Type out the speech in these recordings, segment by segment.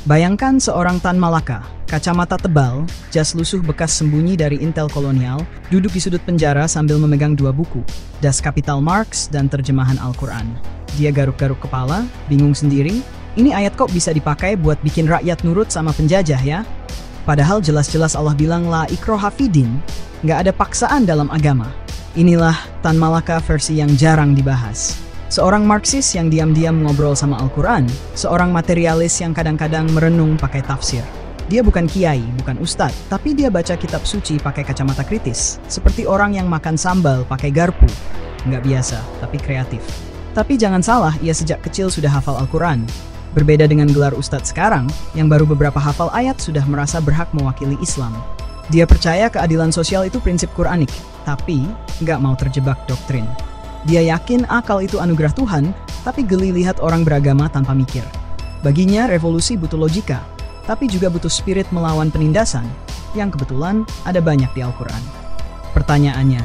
Bayangkan seorang Tan Malaka, kacamata tebal, jas lusuh bekas sembunyi dari intel kolonial, duduk di sudut penjara sambil memegang dua buku, Das Kapital Marx dan terjemahan Al-Quran. Dia garuk-garuk kepala, bingung sendiri, ini ayat kok bisa dipakai buat bikin rakyat nurut sama penjajah ya? Padahal jelas-jelas Allah bilang la ikroha fidin, nggak ada paksaan dalam agama. Inilah Tan Malaka versi yang jarang dibahas. Seorang Marxis yang diam-diam ngobrol sama Al-Quran, seorang materialis yang kadang-kadang merenung pakai tafsir. Dia bukan kiai, bukan ustadz, tapi dia baca kitab suci pakai kacamata kritis, seperti orang yang makan sambal pakai garpu. Nggak biasa, tapi kreatif. Tapi jangan salah, ia sejak kecil sudah hafal Al-Quran. Berbeda dengan gelar ustadz sekarang, yang baru beberapa hafal ayat sudah merasa berhak mewakili Islam. Dia percaya keadilan sosial itu prinsip Quranik, tapi nggak mau terjebak doktrin. Dia yakin akal itu anugerah Tuhan, tapi geli lihat orang beragama tanpa mikir. Baginya revolusi butuh logika, tapi juga butuh spirit melawan penindasan, yang kebetulan ada banyak di Al-Quran. Pertanyaannya,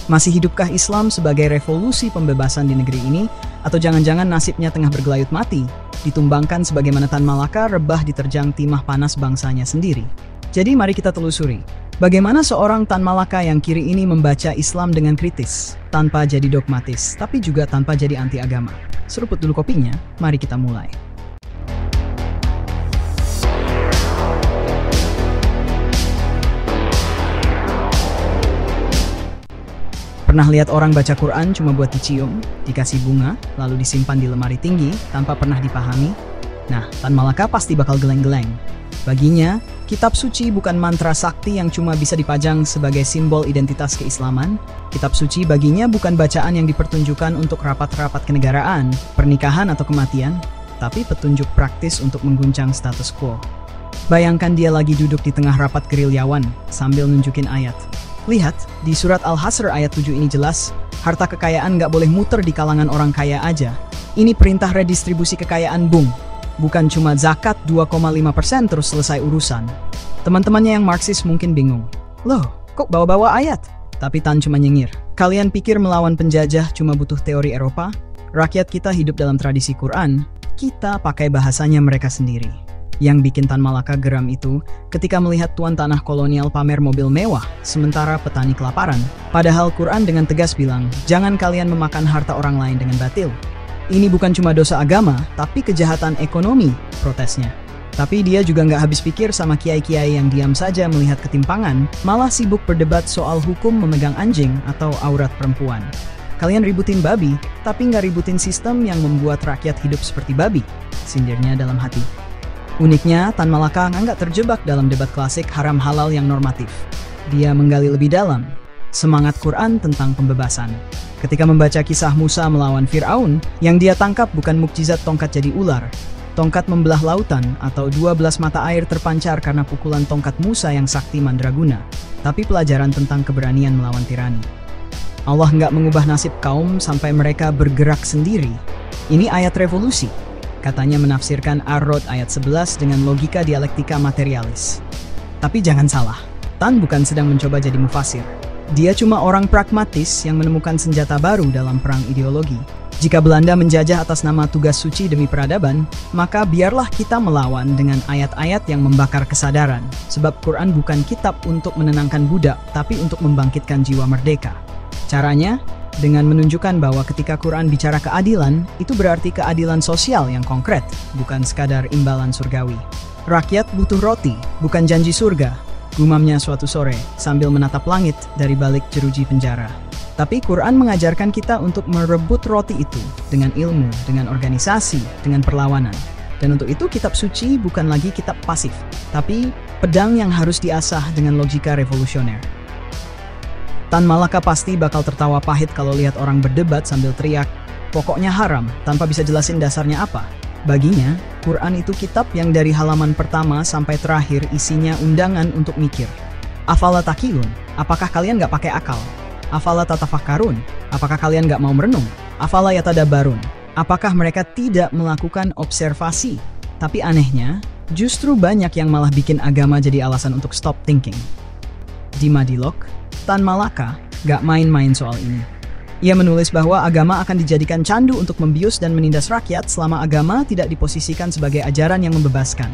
masih hidupkah Islam sebagai revolusi pembebasan di negeri ini, atau jangan-jangan nasibnya tengah bergelayut mati, ditumbangkan sebagaimana Tan Malaka rebah diterjang timah panas bangsanya sendiri? Jadi mari kita telusuri, bagaimana seorang Tan Malaka yang kiri ini membaca Islam dengan kritis, tanpa jadi dogmatis, tapi juga tanpa jadi anti agama. Seruput dulu kopinya, mari kita mulai. Pernah lihat orang baca Quran cuma buat dicium, dikasih bunga, lalu disimpan di lemari tinggi tanpa pernah dipahami? Nah, Tan Malaka pasti bakal geleng-geleng. Baginya, kitab suci bukan mantra sakti yang cuma bisa dipajang sebagai simbol identitas keislaman. Kitab suci baginya bukan bacaan yang dipertunjukkan untuk rapat-rapat kenegaraan, pernikahan atau kematian, tapi petunjuk praktis untuk mengguncang status quo. Bayangkan dia lagi duduk di tengah rapat gerilyawan sambil nunjukin ayat. Lihat, di surat Al-Hasr ayat 7 ini jelas, harta kekayaan nggak boleh muter di kalangan orang kaya aja. Ini perintah redistribusi kekayaan, bung. Bukan cuma zakat 2,5% terus selesai urusan. Teman-temannya yang Marxis mungkin bingung. Loh, kok bawa-bawa ayat? Tapi Tan cuma nyengir. Kalian pikir melawan penjajah cuma butuh teori Eropa? Rakyat kita hidup dalam tradisi Quran, kita pakai bahasanya mereka sendiri. Yang bikin Tan Malaka geram itu ketika melihat tuan tanah kolonial pamer mobil mewah, sementara petani kelaparan. Padahal Quran dengan tegas bilang, jangan kalian memakan harta orang lain dengan batil. Ini bukan cuma dosa agama, tapi kejahatan ekonomi, protesnya. Tapi dia juga nggak habis pikir sama kiai-kiai yang diam saja melihat ketimpangan, malah sibuk berdebat soal hukum memegang anjing atau aurat perempuan. Kalian ributin babi, tapi nggak ributin sistem yang membuat rakyat hidup seperti babi, sindirnya dalam hati. Uniknya, Tan Malaka nggak terjebak dalam debat klasik haram halal yang normatif. Dia menggali lebih dalam, semangat Quran tentang pembebasan. Ketika membaca kisah Musa melawan Fir'aun, yang dia tangkap bukan mukjizat tongkat jadi ular, tongkat membelah lautan, atau 12 mata air terpancar karena pukulan tongkat Musa yang sakti mandraguna, tapi pelajaran tentang keberanian melawan tirani. Allah nggak mengubah nasib kaum sampai mereka bergerak sendiri. Ini ayat revolusi. Katanya menafsirkan Ar-Rod ayat 11 dengan logika dialektika materialis. Tapi jangan salah, Tan bukan sedang mencoba jadi mufasir. Dia cuma orang pragmatis yang menemukan senjata baru dalam perang ideologi. Jika Belanda menjajah atas nama tugas suci demi peradaban, maka biarlah kita melawan dengan ayat-ayat yang membakar kesadaran. Sebab Quran bukan kitab untuk menenangkan budak, tapi untuk membangkitkan jiwa merdeka. Caranya, dengan menunjukkan bahwa ketika Quran bicara keadilan, itu berarti keadilan sosial yang konkret, bukan sekadar imbalan surgawi. Rakyat butuh roti, bukan janji surga, gumamnya suatu sore sambil menatap langit dari balik jeruji penjara. Tapi Quran mengajarkan kita untuk merebut roti itu dengan ilmu, dengan organisasi, dengan perlawanan. Dan untuk itu kitab suci bukan lagi kitab pasif, tapi pedang yang harus diasah dengan logika revolusioner. Tan Malaka pasti bakal tertawa pahit kalau lihat orang berdebat sambil teriak, pokoknya haram, tanpa bisa jelasin dasarnya apa. Baginya, Quran itu kitab yang dari halaman pertama sampai terakhir isinya undangan untuk mikir. Afala taqilun, apakah kalian nggak pakai akal? Afala tatafakkarun, apakah kalian nggak mau merenung? Afala yatadabbarun, apakah mereka tidak melakukan observasi? Tapi anehnya, justru banyak yang malah bikin agama jadi alasan untuk stop thinking. Di Madilog, Tan Malaka nggak main-main soal ini. Ia menulis bahwa agama akan dijadikan candu untuk membius dan menindas rakyat selama agama tidak diposisikan sebagai ajaran yang membebaskan.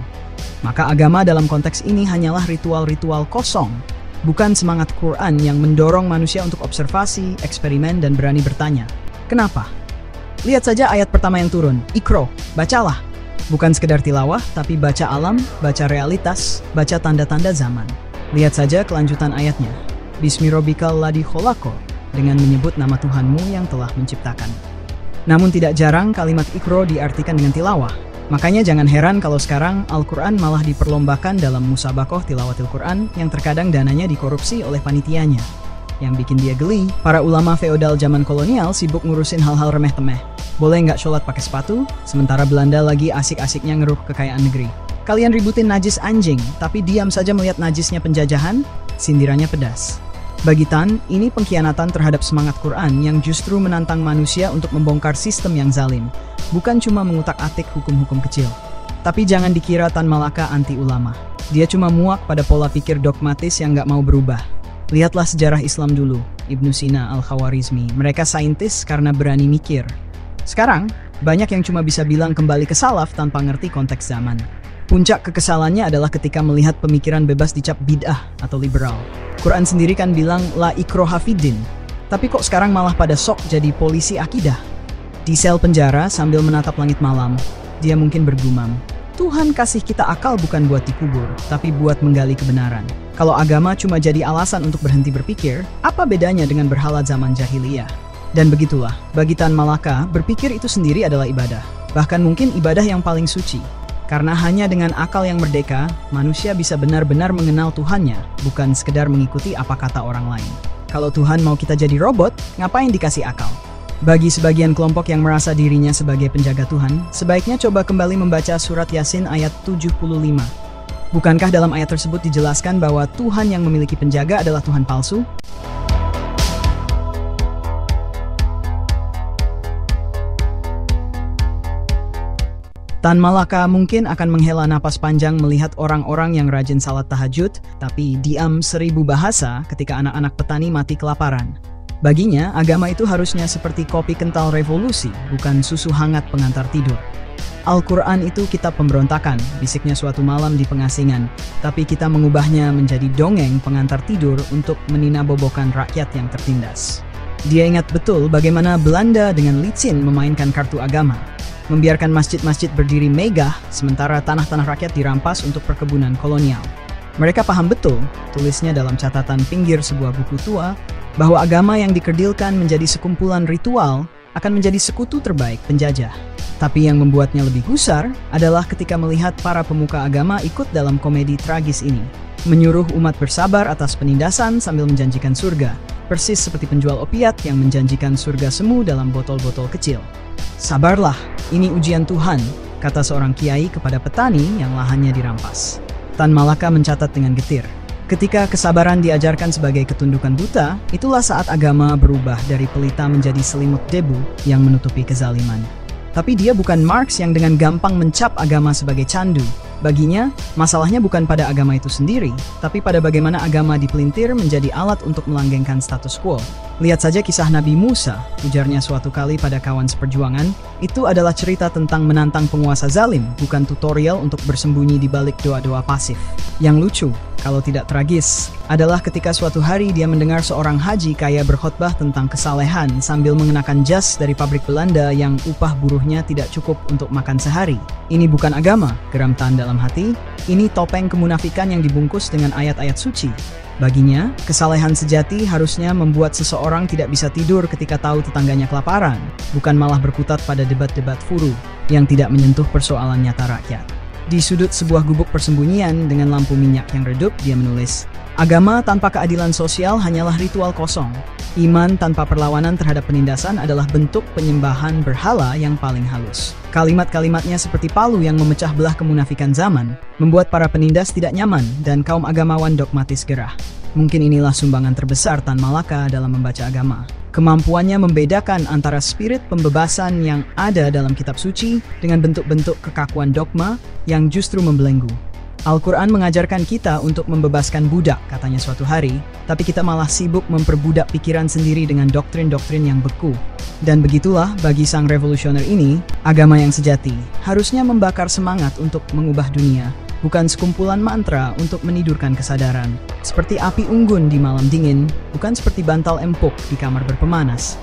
Maka agama dalam konteks ini hanyalah ritual-ritual kosong, bukan semangat Quran yang mendorong manusia untuk observasi, eksperimen, dan berani bertanya. Kenapa? Lihat saja ayat pertama yang turun, Iqra, bacalah. Bukan sekedar tilawah, tapi baca alam, baca realitas, baca tanda-tanda zaman. Lihat saja kelanjutan ayatnya. Bismi rabbikal ladzi khalaq, dengan menyebut nama Tuhanmu yang telah menciptakan. Namun tidak jarang kalimat Iqra diartikan dengan tilawah. Makanya jangan heran kalau sekarang Al-Quran malah diperlombakan dalam musabaqah tilawatil Quran yang terkadang dananya dikorupsi oleh panitianya. Yang bikin dia geli, para ulama feodal zaman kolonial sibuk ngurusin hal-hal remeh-temeh. Boleh nggak sholat pakai sepatu, sementara Belanda lagi asik-asiknya ngeruk kekayaan negeri. Kalian ributin najis anjing, tapi diam saja melihat najisnya penjajahan, sindirannya pedas. Bagi Tan, ini pengkhianatan terhadap semangat Quran yang justru menantang manusia untuk membongkar sistem yang zalim, bukan cuma mengutak-atik hukum-hukum kecil. Tapi jangan dikira Tan Malaka anti ulama. Dia cuma muak pada pola pikir dogmatis yang nggak mau berubah. Lihatlah sejarah Islam dulu, Ibnu Sina Al-Khawarizmi. Mereka saintis karena berani mikir. Sekarang, banyak yang cuma bisa bilang kembali ke salaf tanpa ngerti konteks zaman. Puncak kekesalannya adalah ketika melihat pemikiran bebas dicap bid'ah atau liberal. Quran sendiri kan bilang la ikroha fiddin, tapi kok sekarang malah pada sok jadi polisi akidah. Di sel penjara sambil menatap langit malam, dia mungkin bergumam, Tuhan kasih kita akal bukan buat dikubur, tapi buat menggali kebenaran. Kalau agama cuma jadi alasan untuk berhenti berpikir, apa bedanya dengan berhala zaman jahiliyah? Dan begitulah, bagi Tan Malaka, berpikir itu sendiri adalah ibadah. Bahkan mungkin ibadah yang paling suci. Karena hanya dengan akal yang merdeka, manusia bisa benar-benar mengenal Tuhannya, bukan sekedar mengikuti apa kata orang lain. Kalau Tuhan mau kita jadi robot, ngapain dikasih akal? Bagi sebagian kelompok yang merasa dirinya sebagai penjaga Tuhan, sebaiknya coba kembali membaca surat Yasin ayat 75. Bukankah dalam ayat tersebut dijelaskan bahwa Tuhan yang memiliki penjaga adalah Tuhan palsu? Tan Malaka mungkin akan menghela napas panjang melihat orang-orang yang rajin salat tahajud, tapi diam 1000 bahasa ketika anak-anak petani mati kelaparan. Baginya, agama itu harusnya seperti kopi kental revolusi, bukan susu hangat pengantar tidur. Al-Quran itu kitab pemberontakan, bisiknya suatu malam di pengasingan, tapi kita mengubahnya menjadi dongeng pengantar tidur untuk meninabobokan rakyat yang tertindas. Dia ingat betul bagaimana Belanda dengan licin memainkan kartu agama. Membiarkan masjid-masjid berdiri megah, sementara tanah-tanah rakyat dirampas untuk perkebunan kolonial. Mereka paham betul, tulisnya dalam catatan pinggir sebuah buku tua, bahwa agama yang dikerdilkan menjadi sekumpulan ritual akan menjadi sekutu terbaik penjajah. Tapi yang membuatnya lebih gusar adalah ketika melihat para pemuka agama ikut dalam komedi tragis ini. Menyuruh umat bersabar atas penindasan sambil menjanjikan surga, persis seperti penjual opiat yang menjanjikan surga semu dalam botol-botol kecil. Sabarlah, ini ujian Tuhan, kata seorang kiai kepada petani yang lahannya dirampas. Tan Malaka mencatat dengan getir. Ketika kesabaran diajarkan sebagai ketundukan buta, itulah saat agama berubah dari pelita menjadi selimut debu yang menutupi kezaliman. Tapi dia bukan Marx yang dengan gampang mencap agama sebagai candu. Baginya, masalahnya bukan pada agama itu sendiri, tapi pada bagaimana agama dipelintir menjadi alat untuk melanggengkan status quo. Lihat saja kisah Nabi Musa, ujarnya suatu kali pada kawan seperjuangan, itu adalah cerita tentang menantang penguasa zalim, bukan tutorial untuk bersembunyi di balik doa-doa pasif. Yang lucu, kalau tidak tragis, adalah ketika suatu hari dia mendengar seorang haji kaya berkhotbah tentang kesalehan sambil mengenakan jas dari pabrik Belanda yang upah buruhnya tidak cukup untuk makan sehari. Ini bukan agama, geram Tan dalam hati, ini topeng kemunafikan yang dibungkus dengan ayat-ayat suci. Baginya, kesalehan sejati harusnya membuat seseorang tidak bisa tidur ketika tahu tetangganya kelaparan, bukan malah berkutat pada debat-debat furu yang tidak menyentuh persoalan nyata rakyat. Di sudut sebuah gubuk persembunyian dengan lampu minyak yang redup, dia menulis, agama tanpa keadilan sosial hanyalah ritual kosong. Iman tanpa perlawanan terhadap penindasan adalah bentuk penyembahan berhala yang paling halus. Kalimat-kalimatnya seperti palu yang memecah belah kemunafikan zaman, membuat para penindas tidak nyaman dan kaum agamawan dogmatis gerah. Mungkin inilah sumbangan terbesar Tan Malaka dalam membaca agama. Kemampuannya membedakan antara spirit pembebasan yang ada dalam kitab suci dengan bentuk-bentuk kekakuan dogma yang justru membelenggu. Al-Quran mengajarkan kita untuk membebaskan budak, katanya suatu hari, tapi kita malah sibuk memperbudak pikiran sendiri dengan doktrin-doktrin yang beku. Dan begitulah bagi sang revolusioner ini, agama yang sejati harusnya membakar semangat untuk mengubah dunia, bukan sekumpulan mantra untuk menidurkan kesadaran. Seperti api unggun di malam dingin, bukan seperti bantal empuk di kamar berpemanas.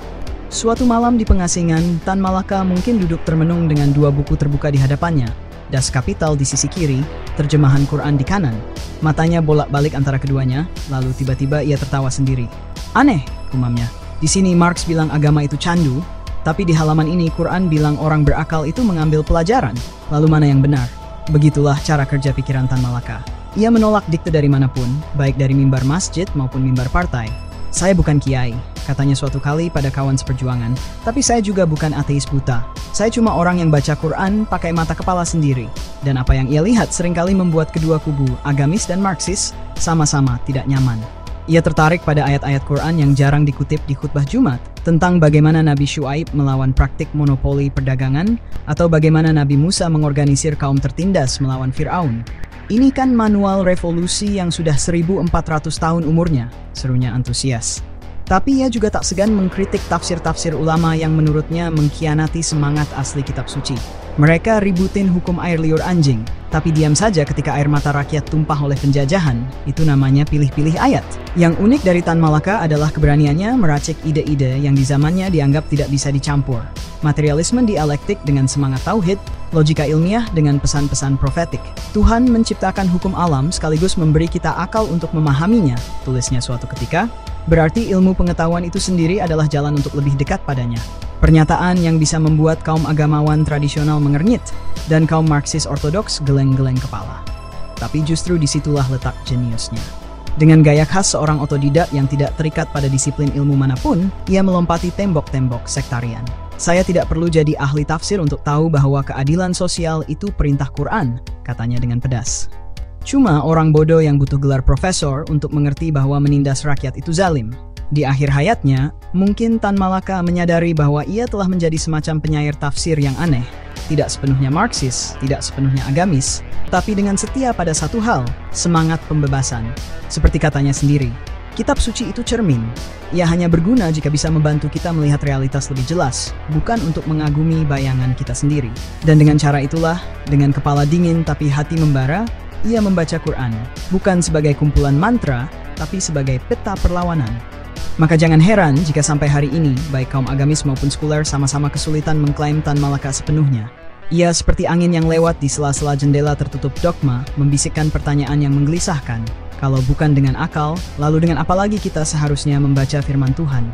Suatu malam di pengasingan, Tan Malaka mungkin duduk termenung dengan dua buku terbuka di hadapannya. Das Kapital di sisi kiri, terjemahan Quran di kanan. Matanya bolak-balik antara keduanya, lalu tiba-tiba ia tertawa sendiri. Aneh, gumamnya. Di sini Marx bilang agama itu candu, tapi di halaman ini Quran bilang orang berakal itu mengambil pelajaran. Lalu mana yang benar? Begitulah cara kerja pikiran Tan Malaka. Ia menolak dikte dari manapun, baik dari mimbar masjid maupun mimbar partai. Saya bukan kiai, katanya suatu kali pada kawan seperjuangan, tapi saya juga bukan ateis buta. Saya cuma orang yang baca Quran pakai mata kepala sendiri. Dan apa yang ia lihat seringkali membuat kedua kubu, agamis dan Marxis, sama-sama tidak nyaman. Ia tertarik pada ayat-ayat Quran yang jarang dikutip di khutbah Jumat, tentang bagaimana Nabi Syuaib melawan praktik monopoli perdagangan, atau bagaimana Nabi Musa mengorganisir kaum tertindas melawan Fir'aun. Ini kan manual revolusi yang sudah 1400 tahun umurnya, serunya antusias. Tapi ia juga tak segan mengkritik tafsir-tafsir ulama yang menurutnya mengkhianati semangat asli kitab suci. Mereka ributin hukum air liur anjing, tapi diam saja ketika air mata rakyat tumpah oleh penjajahan. Itu namanya pilih-pilih ayat. Yang unik dari Tan Malaka adalah keberaniannya meracik ide-ide yang di zamannya dianggap tidak bisa dicampur. Materialisme dialektik dengan semangat tauhid, logika ilmiah dengan pesan-pesan profetik. Tuhan menciptakan hukum alam sekaligus memberi kita akal untuk memahaminya, tulisnya suatu ketika. Berarti ilmu pengetahuan itu sendiri adalah jalan untuk lebih dekat padanya. Pernyataan yang bisa membuat kaum agamawan tradisional mengernyit, dan kaum Marxis ortodoks geleng-geleng kepala. Tapi justru disitulah letak jeniusnya. Dengan gaya khas seorang otodidak yang tidak terikat pada disiplin ilmu manapun, ia melompati tembok-tembok sektarian. Saya tidak perlu jadi ahli tafsir untuk tahu bahwa keadilan sosial itu perintah Quran, katanya dengan pedas. Cuma orang bodoh yang butuh gelar profesor untuk mengerti bahwa menindas rakyat itu zalim. Di akhir hayatnya, mungkin Tan Malaka menyadari bahwa ia telah menjadi semacam penyair tafsir yang aneh. Tidak sepenuhnya Marxis, tidak sepenuhnya agamis, tapi dengan setia pada satu hal, semangat pembebasan. Seperti katanya sendiri, kitab suci itu cermin. Ia hanya berguna jika bisa membantu kita melihat realitas lebih jelas, bukan untuk mengagumi bayangan kita sendiri. Dan dengan cara itulah, dengan kepala dingin tapi hati membara, ia membaca Quran, bukan sebagai kumpulan mantra, tapi sebagai peta perlawanan. Maka jangan heran jika sampai hari ini, baik kaum agamis maupun sekuler sama-sama kesulitan mengklaim Tan Malaka sepenuhnya. Ia seperti angin yang lewat di sela-sela jendela tertutup dogma, membisikkan pertanyaan yang menggelisahkan. Kalau bukan dengan akal, lalu dengan apa lagi kita seharusnya membaca firman Tuhan?